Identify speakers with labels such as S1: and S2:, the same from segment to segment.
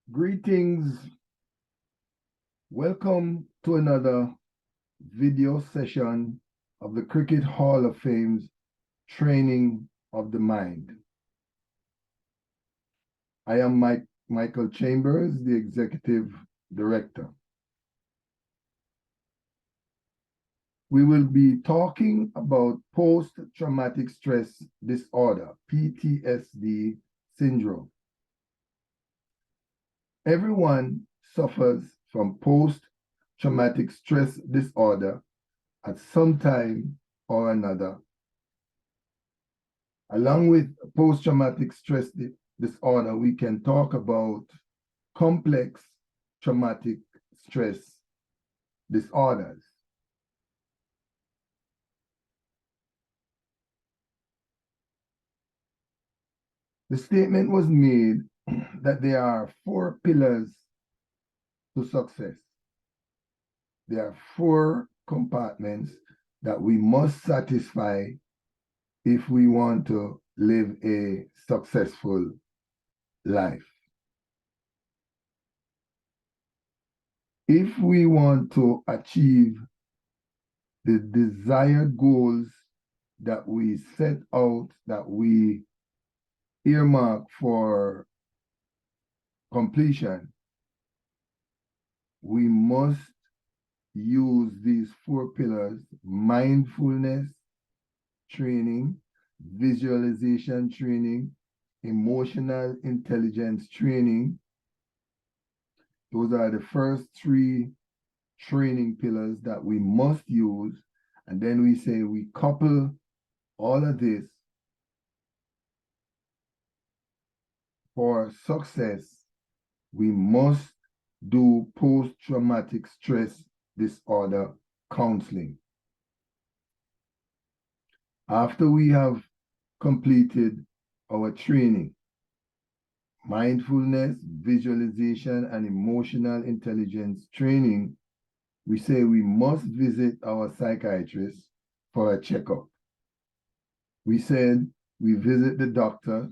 S1: Greetings. Welcome to another video session of the Cricket Hall of Fame's Training of the Mind. I am Michael Chambers, the Executive Director. We will be talking about post-traumatic stress disorder, PTSD syndrome. Everyone suffers from post-traumatic stress disorder at some time or another. Along with post-traumatic stress disorder, we can talk about complex traumatic stress disorders. The statement was made that there are 4 pillars to success. There are 4 compartments that we must satisfy if we want to live a successful life. If we want to achieve the desired goals that we set out, that we earmark for completion, we must use these 4 pillars: mindfulness training, visualization training, emotional intelligence training. Those are the first 3 training pillars that we must use. And then we say we couple all of this for success. We must do post-traumatic stress disorder counseling. After we have completed our training, mindfulness, visualization, and emotional intelligence training, we say we must visit our psychiatrist for a checkup. We said we visit the doctor,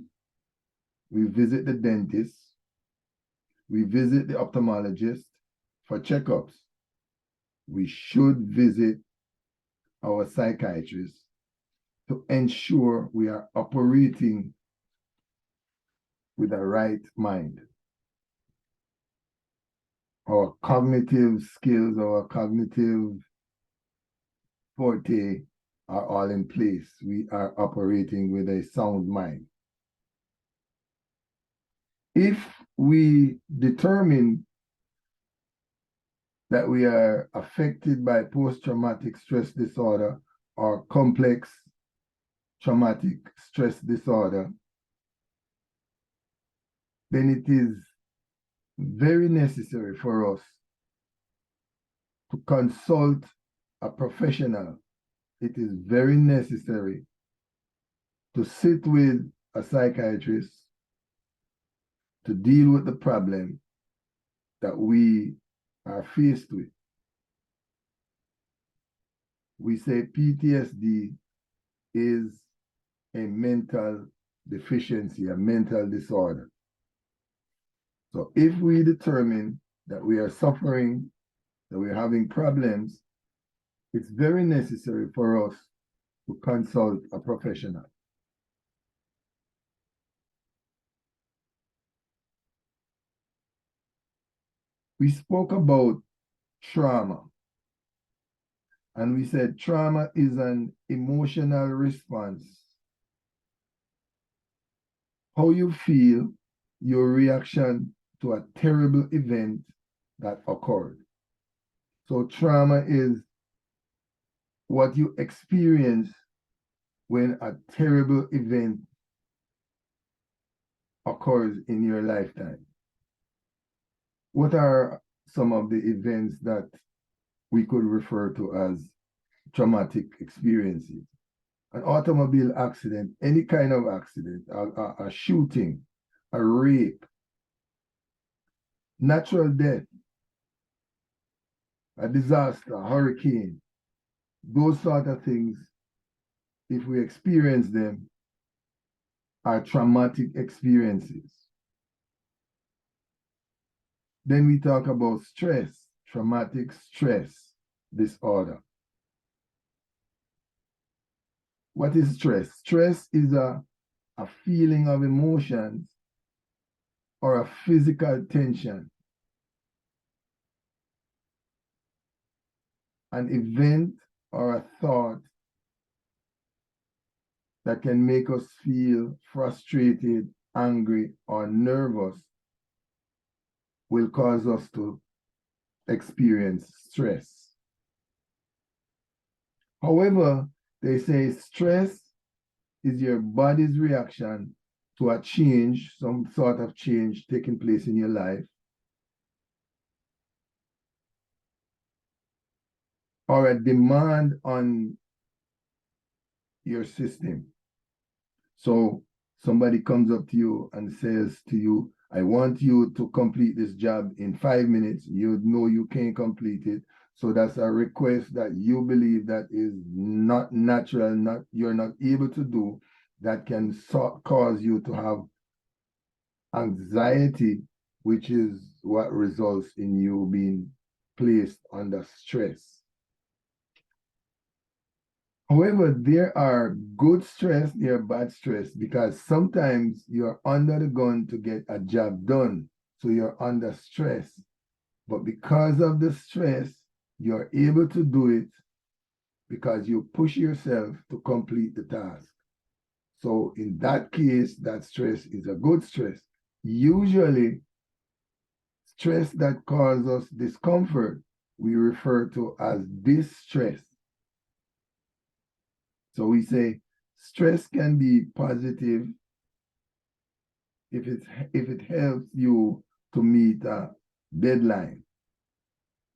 S1: we visit the dentist, we visit the ophthalmologist for checkups. We should visit our psychiatrist to ensure we are operating with a right mind. Our cognitive skills, our cognitive forte are all in place. We are operating with a sound mind. If we determine that we are affected by post-traumatic stress disorder or complex traumatic stress disorder, then it is very necessary for us to consult a professional. It is very necessary to sit with a psychiatrist to deal with the problem that we are faced with. We say PTSD is a mental deficiency, a mental disorder. So if we determine that we are suffering, that we're having problems, it's very necessary for us to consult a professional. We spoke about trauma, and we said trauma is an emotional response. How you feel, your reaction to a terrible event that occurred. So trauma is what you experience when a terrible event occurs in your lifetime. What are some of the events that we could refer to as traumatic experiences? An automobile accident, any kind of accident, a shooting, a rape, natural death, a disaster, a hurricane, those sort of things, if we experience them, are traumatic experiences. Then we talk about stress, traumatic stress disorder. What is stress? Stress is a feeling of emotions or a physical tension, an event or a thought that can make us feel frustrated, angry, or nervous will cause us to experience stress. However, they say stress is your body's reaction to a change, some sort of change taking place in your life, or a demand on your system. So somebody comes up to you and says to you, I want you to complete this job in 5 minutes. You know you can't complete it. So that's a request that you believe that is not natural, you're not able to do, that can cause you to have anxiety, which is what results in you being placed under stress. However, there are good stress, there are bad stress, because sometimes you're under the gun to get a job done. So you're under stress. But because of the stress, you're able to do it because you push yourself to complete the task. So in that case, that stress is a good stress. Usually, stress that causes us discomfort, we refer to as distress. So we say stress can be positive if it helps you to meet a deadline.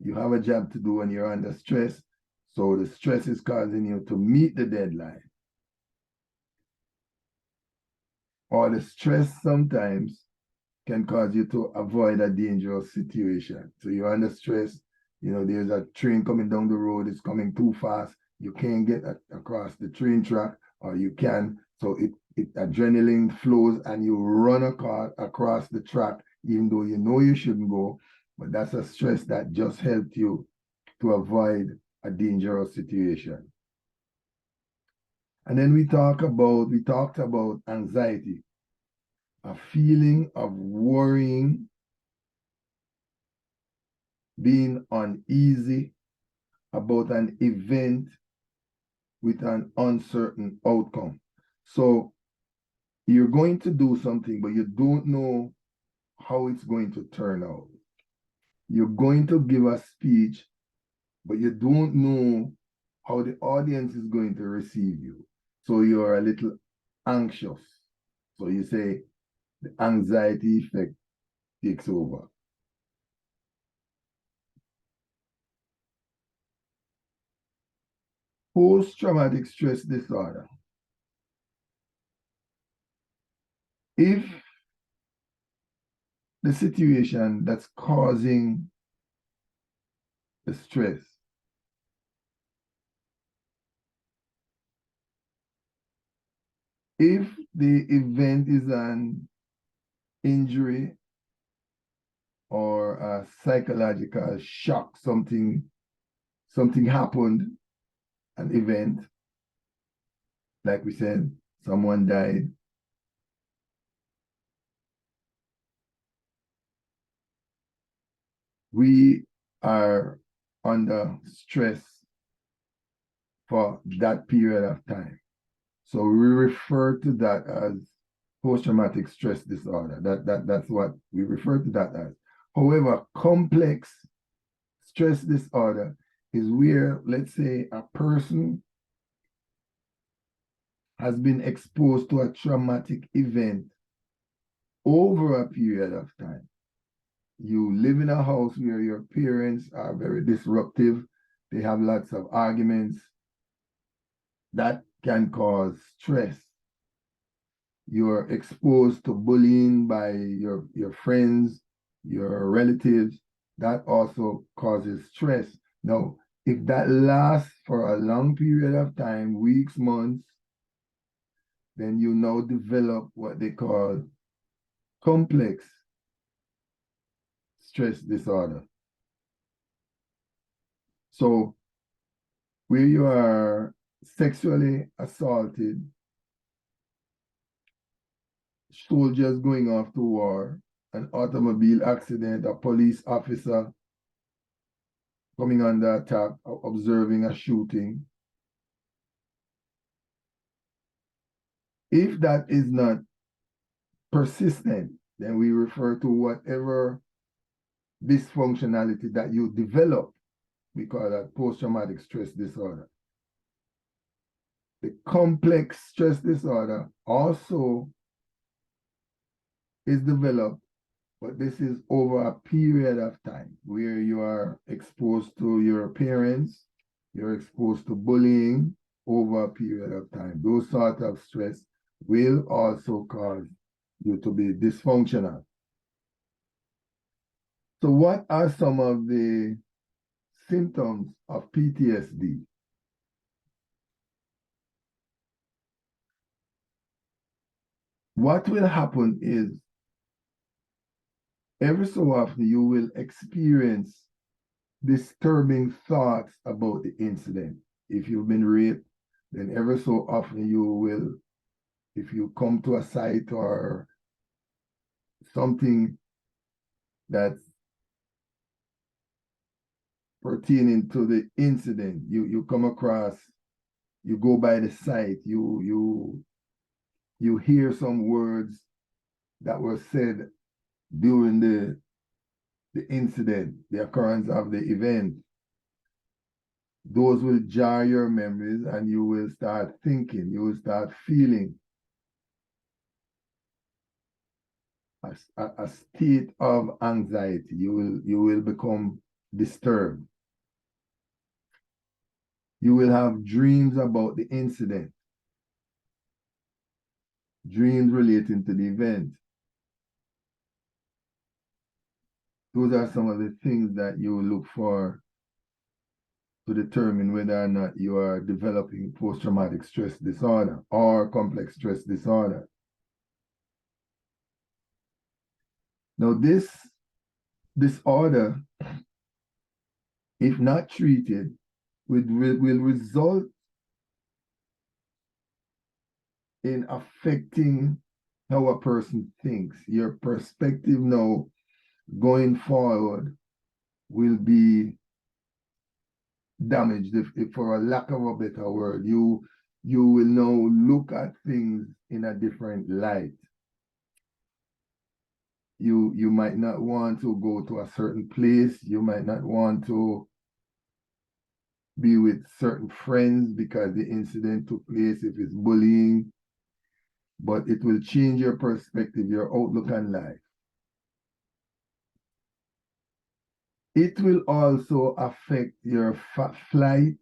S1: You have a job to do and you're under stress, so the stress is causing you to meet the deadline. Or the stress sometimes can cause you to avoid a dangerous situation. So you're under stress, there's a train coming down the road, it's coming too fast, you can't get across the train track, or you can, so adrenaline flows and you run across the track, even though you know you shouldn't go, but that's a stress that just helped you to avoid a dangerous situation. And then we talked about anxiety, a feeling of worrying, being uneasy about an event with an uncertain outcome. So you're going to do something, but you don't know how it's going to turn out. You're going to give a speech, but you don't know how the audience is going to receive you. So you're a little anxious. So you say the anxiety effect takes over. Post-traumatic stress disorder. If the situation that's causing the stress if the event is an injury or a psychological shock, something happened, an event, like we said, someone died, we are under stress for that period of time. So we refer to that as post-traumatic stress disorder. That's what we refer to that as. However, complex stress disorder is where, let's say, a person has been exposed to a traumatic event over a period of time. You live in a house where your parents are very disruptive, they have lots of arguments. That can cause stress. You're exposed to bullying by your friends, your relatives. That also causes stress. Now, if that lasts for a long period of time, weeks, months, then you now develop what they call complex stress disorder. So where you are sexually assaulted, soldiers going off to war, an automobile accident, a police officer coming under attack, observing a shooting. If that is not persistent, then we refer to whatever dysfunctionality that you develop. We call that post-traumatic stress disorder. The complex stress disorder also is developed, but this is over a period of time where you are exposed to your parents, you're exposed to bullying over a period of time. Those sort of stress will also cause you to be dysfunctional. So what are some of the symptoms of PTSD? What will happen is every so often you will experience disturbing thoughts about the incident. If you've been raped, then every so often you will, if you come to a site or something that's pertaining to the incident, you come across, you go by the site, you hear some words that were said during the incident, the occurrence of the event. Those will jar your memories and you will start thinking, you will start feeling a state of anxiety. You will become disturbed. You will have dreams about the incident, dreams relating to the event. Those are some of the things that you look for to determine whether or not you are developing post-traumatic stress disorder or complex stress disorder. Now, this disorder, if not treated, will result in affecting how a person thinks. Your perspective now going forward will be damaged, if for a lack of a better word. You will now look at things in a different light. You might not want to go to a certain place. You might not want to be with certain friends because the incident took place, if it's bullying, but it will change your perspective, your outlook on life. It will also affect your flight,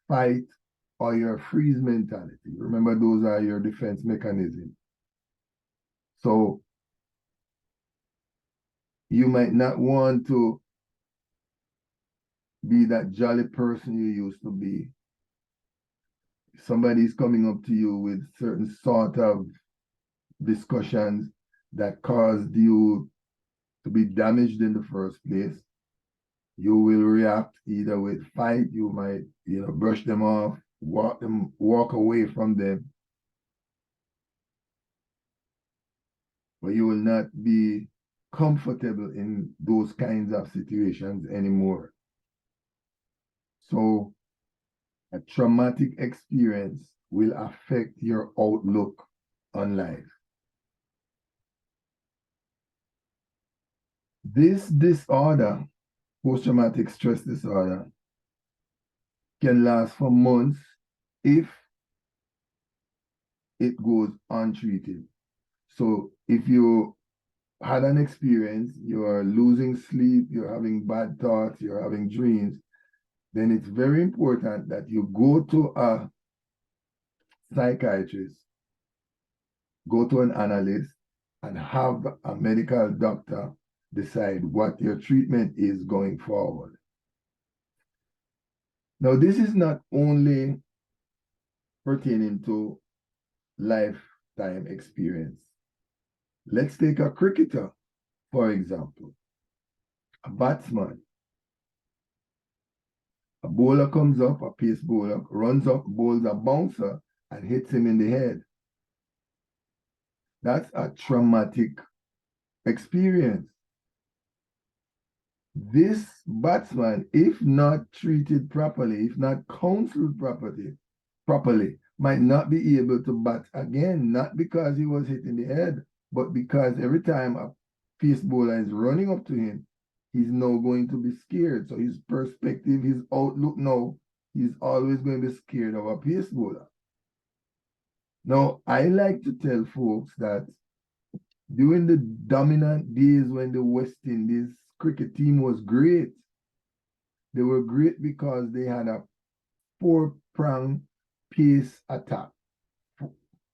S1: fight, or your freeze mentality. Remember, those are your defense mechanisms. So you might not want to be that jolly person you used to be. Somebody's coming up to you with certain sort of discussions that caused you to be damaged in the first place. You will react either with fight, you might, brush them off, walk away from them. But you will not be comfortable in those kinds of situations anymore. So a traumatic experience will affect your outlook on life. This disorder, post-traumatic stress disorder, can last for months if it goes untreated. So if you had an experience, you are losing sleep, you're having bad thoughts, you're having dreams, then it's very important that you go to a psychiatrist, go to an analyst, and have a medical doctor decide what your treatment is going forward. Now, this is not only pertaining to lifetime experience. Let's take a cricketer, for example. a batsman. A bowler comes up, a pace bowler, runs up, bowls a bouncer, and hits him in the head. That's a traumatic experience. This batsman, if not treated properly, if not counseled properly, might not be able to bat again, not because he was hit in the head, but because every time a pace bowler is running up to him, he's now going to be scared. So his perspective, his outlook now, he's always going to be scared of a pace bowler. Now, I like to tell folks that during the dominant days when the West Indies cricket team was great, they were great because they had a four-prong pace attack.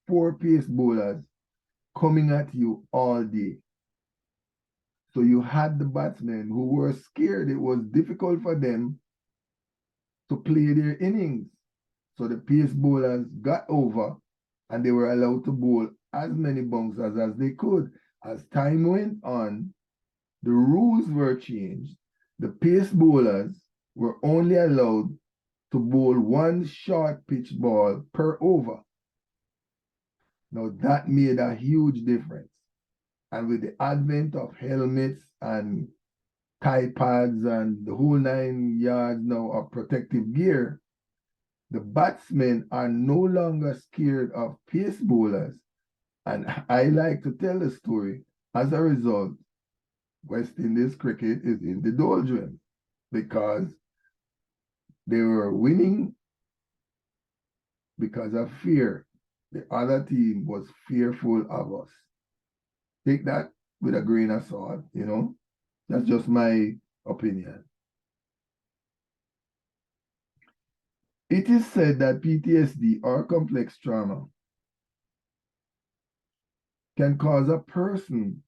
S1: Four pace bowlers coming at you all day. So you had the batsmen who were scared. It was difficult for them to play their innings. So the pace bowlers got over and they were allowed to bowl as many bouncers as they could. As time went on, the rules were changed. The pace bowlers were only allowed to bowl one short pitch ball per over. Now that made a huge difference. And with the advent of helmets and thigh pads and the whole 9 yards now of protective gear, the batsmen are no longer scared of pace bowlers. And I like to tell the story. As a result, West Indies cricket is in the doldrums because they were winning because of fear. The other team was fearful of us. Take that with a grain of salt, you know. That's just my opinion. It is said that PTSD or complex trauma can cause a person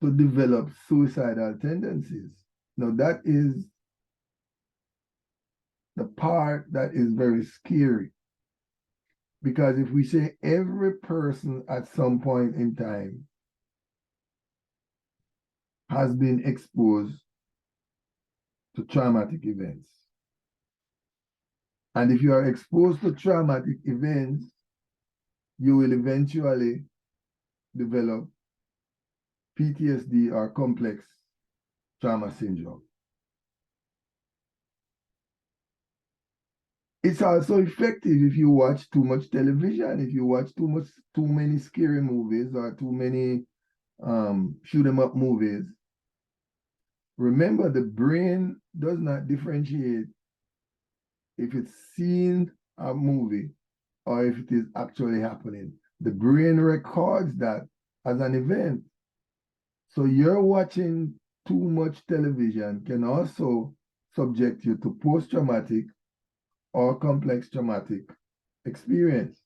S1: to develop suicidal tendencies. Now, that is the part that is very scary. Because if we say every person at some point in time has been exposed to traumatic events, and if you are exposed to traumatic events, you will eventually develop PTSD or complex trauma syndrome. It's also effective if you watch too much television, if you watch too many scary movies or too many shoot 'em up movies. Remember, the brain does not differentiate if it's seen a movie or if it is actually happening. The brain records that as an event. So you're watching too much television can also subject you to post-traumatic or complex traumatic experience.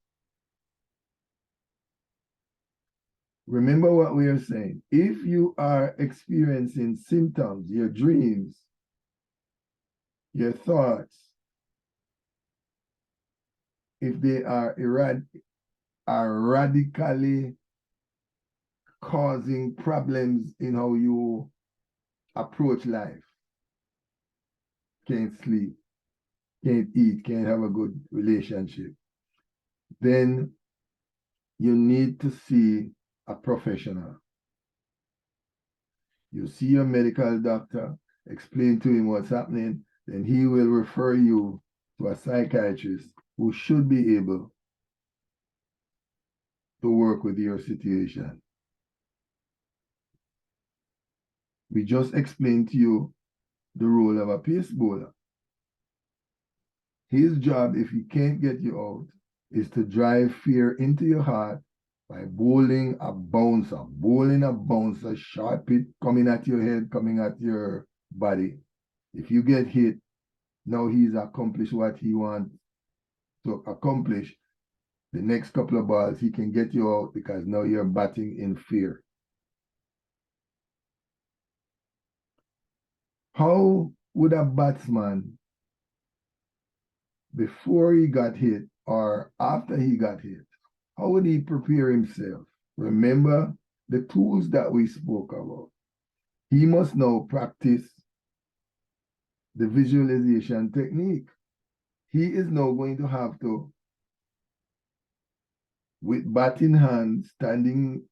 S1: Remember what we are saying. If you are experiencing symptoms, your dreams, your thoughts, if they are radically causing problems in how you approach life, can't sleep, can't eat, can't have a good relationship, then you need to see a professional. You see your medical doctor, explain to him what's happening, then he will refer you to a psychiatrist who should be able to work with your situation. We just explained to you the role of a pace bowler. His job, if he can't get you out, is to drive fear into your heart by bowling a bouncer, short pitch coming at your head, coming at your body. If you get hit, now he's accomplished what he wants to accomplish. The next couple of balls, he can get you out because now you're batting in fear. How would a batsman, before he got hit or after he got hit, how would he prepare himself? Remember the tools that we spoke about. he must now practice the visualization technique. He is now going to have to, with bat in hand, standing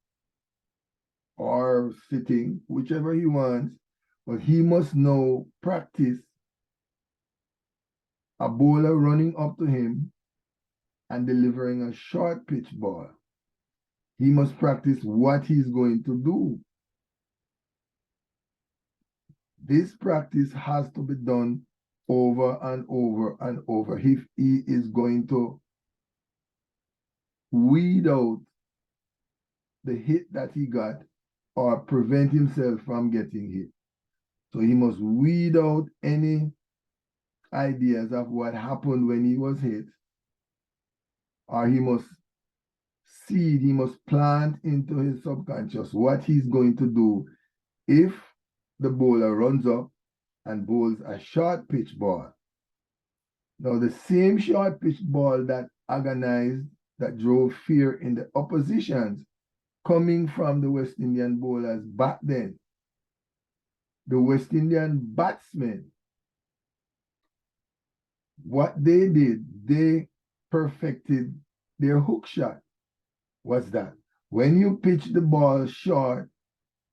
S1: or sitting, whichever he wants, but he must now practice a bowler running up to him and delivering a short pitch ball. He must practice what he's going to do. This practice has to be done over and over and over if he is going to weed out the hit that he got or prevent himself from getting hit. So he must weed out any ideas of what happened when he was hit, or he must seed, he must plant into his subconscious what he's going to do if the bowler runs up and bowls a short pitch ball. Now, the same short pitch ball that agonized, that drove fear in the oppositions coming from the West Indian bowlers back then, the West Indian batsmen, what they did, they perfected their hook shot. What's that? When you pitch the ball short,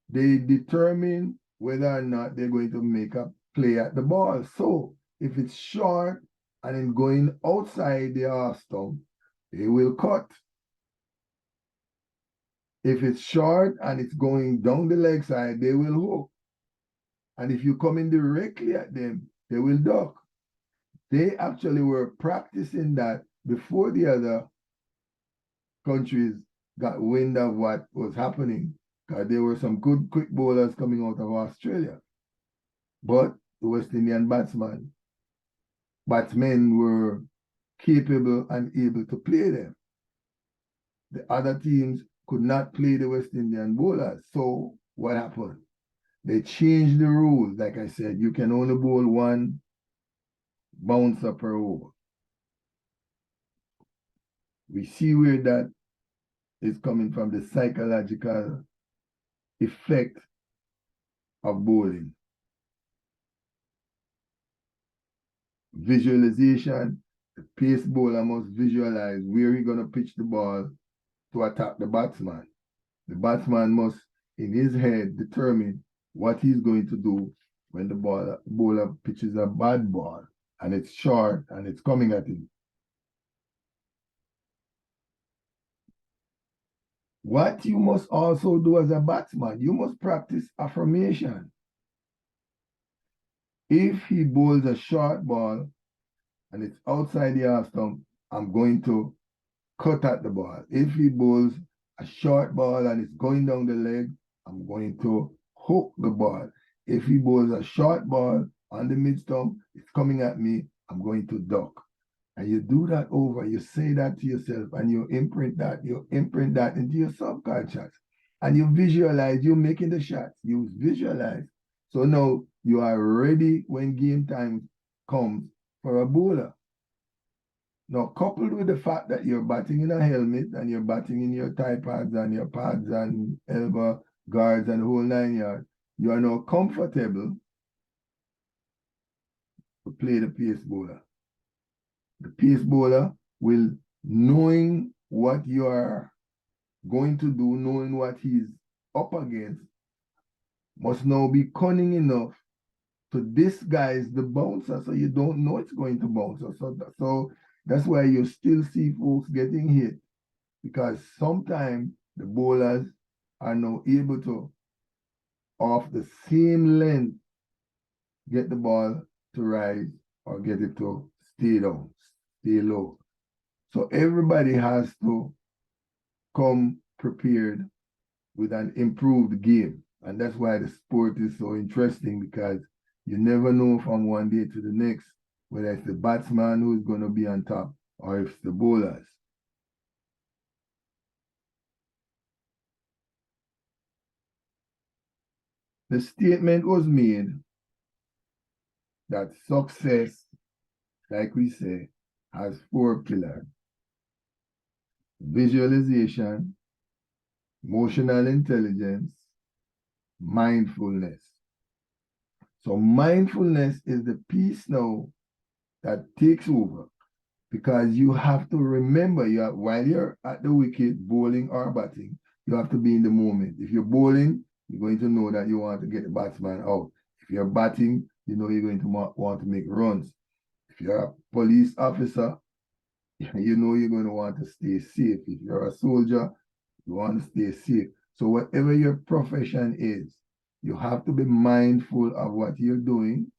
S1: they determine whether or not they're going to make a play at the ball. So if it's short and then going outside the half stump, they will cut. If it's short and it's going down the leg side, they will hook. And if you come in directly at them, they will duck. They actually were practicing that before the other countries got wind of what was happening, because there were some good quick bowlers coming out of Australia. But the West Indian batsmen were capable and able to play them. The other teams could not play the West Indian bowlers. So what happened? They changed the rules. Like I said, you can only bowl one bouncer per over. We see where that is coming from, the psychological effect of bowling. Visualization, the pace bowler must visualize where he's going to pitch the ball to attack the batsman. The batsman must, in his head, determine what he's going to do when the bowler pitches a bad ball and it's short and it's coming at him. What you must also do as a batsman, you must practice affirmation. If he bowls a short ball and it's outside the half stump, I'm going to cut at the ball. If he bowls a short ball and it's going down the leg, I'm going to hook the ball. If he bowls a short ball on the mid stump, it's coming at me, I'm going to duck. And you do that over, you say that to yourself, and you imprint that into your subconscious. And you visualize, you're making the shots, you visualize. So now you are ready when game time comes for a bowler. Now, coupled with the fact that you're batting in a helmet and you're batting in your thigh pads and your pads and elbow guards and the whole 9 yards, you are now comfortable to play the pace bowler. The pace bowler will, knowing what you are going to do, knowing what he's up against, must now be cunning enough to disguise the bouncer so you don't know it's going to bounce. So that's why you still see folks getting hit, because sometimes the bowlers are now able to, off the same length, get the ball to rise or get it to stay down, stay low. So everybody has to come prepared with an improved game. And that's why the sport is so interesting, because you never know from one day to the next whether it's the batsman who's going to be on top or if it's the bowlers. The statement was made that success, like we say, has 4 pillars: visualization, emotional intelligence, mindfulness. So mindfulness is the piece now that takes over, because you have to remember, while you're at the wicket bowling or batting, you have to be in the moment. If you're bowling, you're going to know that you want to get the batsman out. If you're batting, you know you're going to want to make runs. If you're a police officer, you know you're going to want to stay safe. If you're a soldier, you want to stay safe. So whatever your profession is, you have to be mindful of what you're doing.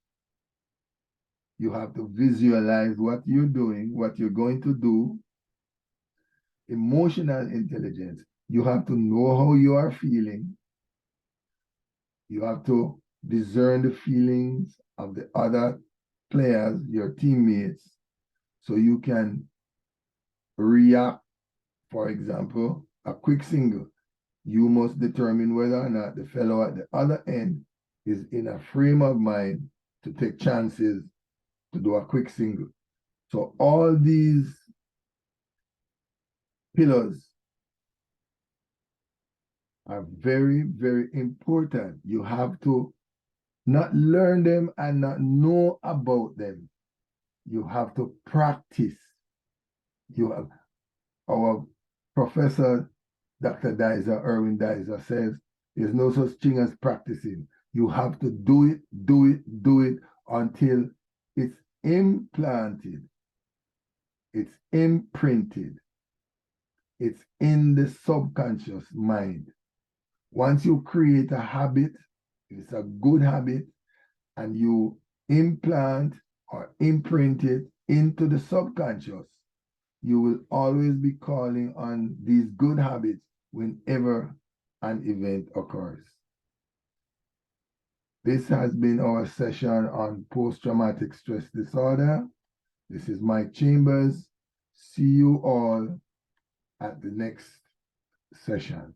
S1: You have to visualize what you're doing, what you're going to do. Emotional intelligence. You have to know how you are feeling. You have to discern the feelings of the other players, your teammates, so you can react. For example, a quick single. You must determine whether or not the fellow at the other end is in a frame of mind to take chances to do a quick single. So all these pillars are very, very important. You have to not learn them and not know about them. You have to practice. You have our professor, Dr. Erwin Dizer says, there's no such thing as practicing. You have to do it, do it, do it until it's implanted, it's imprinted, it's in the subconscious mind. Once you create a habit, it's a good habit, and you implant or imprint it into the subconscious, you will always be calling on these good habits whenever an event occurs. This has been our session on post-traumatic stress disorder. This is Mike Chambers. See you all at the next session.